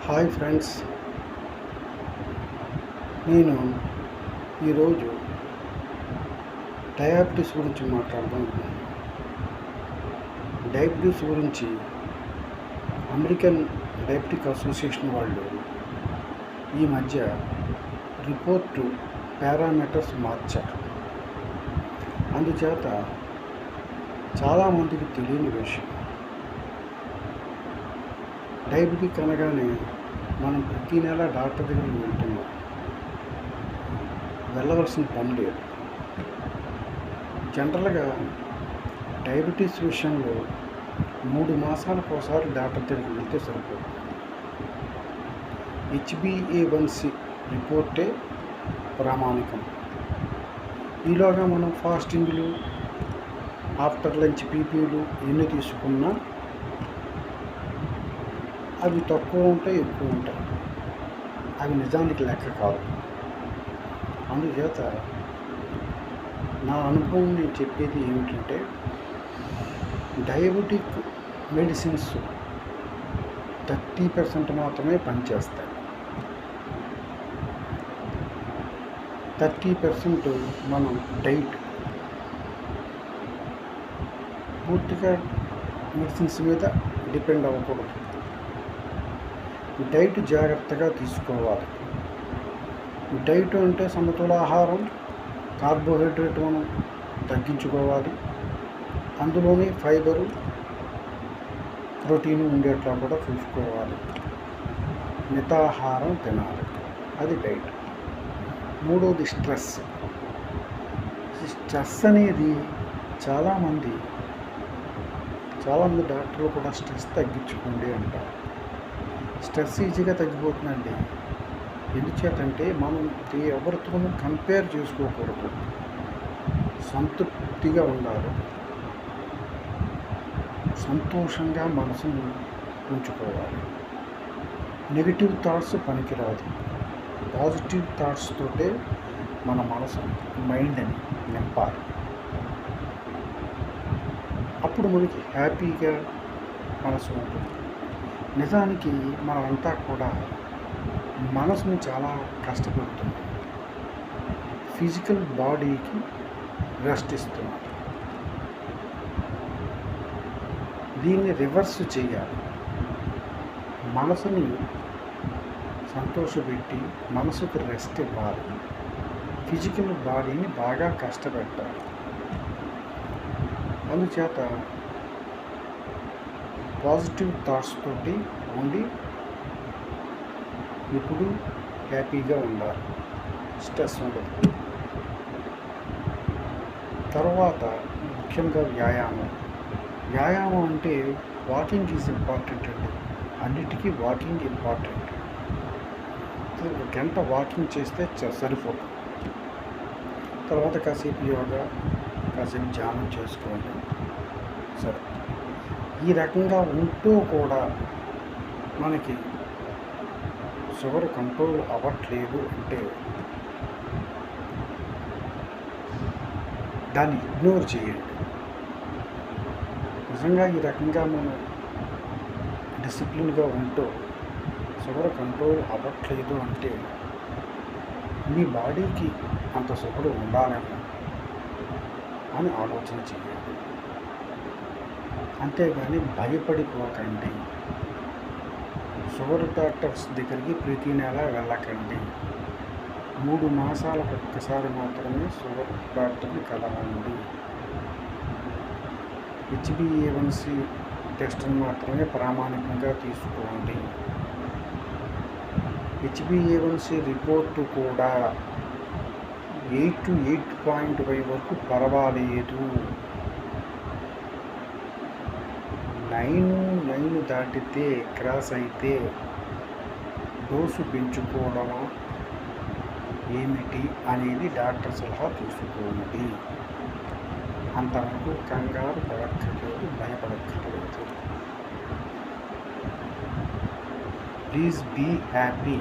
Hi friends, నేను ఈరోజు diabetes గురించి మాట్లాడుకుంటున్నాను. డయాబెటీస్ గురించి అమెరికన్ డయాబెటిక్ అసోసియేషన్ వాళ్ళు ఈ మధ్య రిపోర్టు పారామీటర్స్ మార్చారు. అందుచేత చాలామందికి తెలియని విషయం, డయాబెటిక్ అనగానే మనం ప్రతి నెల డాక్టర్ దగ్గరికి వెళ్తున్నాం. వెళ్ళవలసిన పని లేదు. జనరల్గా డయాబెటీస్ విషయంలో 3 మాసాలకు ఒకసారి డాక్టర్ దగ్గరికి వెళ్తే సరిపోతుంది. HbA1c రిపోర్టే ప్రామాణికం. ఈలోగా మనం ఫాస్టింగ్లు, ఆఫ్టర్ లంచ్ పీపీలు ఎన్ని తీసుకున్నా అవి తక్కువ ఉంటాయి, ఎక్కువ ఉంటాయి. అవి నిజానికి లెక్క కాదు. అందుచేత నా అనుభవం నేను చెప్పేది ఏమిటంటే, డయాబెటిక్ మెడిసిన్స్ 30% మాత్రమే పనిచేస్తాయి. 30% మనం డైట్, పూర్తిగా మెడిసిన్స్ మీద డిపెండ్ అవ్వకూడదు. డైట్ జాగ్రత్తగా తీసుకోవాలి. డైట్ అంటే సమతుల ఆహారం, కార్బోహైడ్రేట్ మనం తగ్గించుకోవాలి. అందులోనే ఫైబరు, ప్రోటీన్ ఉండేట్లా కూడా చూసుకోవాలి. మితాహారం తినాలి. అది డైట్. మూడోది స్ట్రెస్. స్ట్రెస్ అనేది చాలామంది డాక్టర్లు కూడా స్ట్రెస్ తగ్గించుకోండి అంటారు. స్ట్రెస్ ఈజీగా తగ్గిపోతుందండి. ఎందుచేతంటే మనం ఎవరితోనూ కంపేర్ చేసుకోకూడదు. సంతృప్తిగా ఉండాలి. సంతోషంగా మనసును ఉంచుకోవాలి. నెగిటివ్ థాట్స్ పనికిరాదు. పాజిటివ్ థాట్స్ తోటే మన మనసు, మైండ్ని నింపాలి. అప్పుడు మనకి హ్యాపీగా మనసు ఉంటుంది. నిజానికి మనమంతా కూడా మనసుని చాలా కష్టపెడుతున్నాం. ఫిజికల్ బాడీకి రెస్ట్ ఇస్తున్నాం. దీన్ని రివర్స్ చేయాలి. మనసుని సంతోషపెట్టి మనసుకు రెస్ట్ ఇవ్వాలి. ఫిజికల్ బాడీని బాగా కష్టపెట్టాలి. అందుచేత పాజిటివ్ థాట్స్ తోటి ఉండి ఇప్పుడు హ్యాపీగా ఉండాలి. స్ట్రెస్ ఉండదు. తర్వాత ముఖ్యంగా వ్యాయామం అంటే వాకింగ్ ఈజ్ ఇంపార్టెంట్ అండి. అన్నిటికీ వాకింగ్ ఇంపార్టెంట్. 1 గంట వాకింగ్ చేస్తే సరిపోతుంది. తర్వాత కాసేపు యోగా, కాసేపు ధ్యానం చేసుకోండి. సరే, ఈ రకంగా ఉంటూ కూడా మనకి షుగర్ కంట్రోల్ అవ్వట్లేదు అంటే దాన్ని ఇగ్నోర్ చేయండి. నిజంగా ఈ రకంగా మనం డిసిప్లిన్గా ఉంటూ షుగర్ కంట్రోల్ అవ్వట్లేదు అంటే మీ బాడీకి అంత షుగర్ ఉండాలని అని ఆలోచన చేయండి. అంతేగాని భయపడిపోకండి. షుగర్ డాక్టర్స్ దగ్గరికి ప్రతి నెల వెళ్ళకండి. 3 మాసాలకు ఒక్కసారి మాత్రమే షుగర్ డాక్టర్ని కలవండి. HbA1c టెస్ట్ని మాత్రమే ప్రామాణికంగా తీసుకోండి. HbA1c రిపోర్టు కూడా 8 to 8.5 వరకు పర్వాలేదు. 9 దాటితే క్రాస్ అయితే డోసు పెంచుకోవడమా ఏమిటి అనేది డాక్టర్ సలహా తీసుకోండి. అంతవరకు కంగారు పడక్కర్లేదు, భయపడక్కర్లేదు. Please be happy.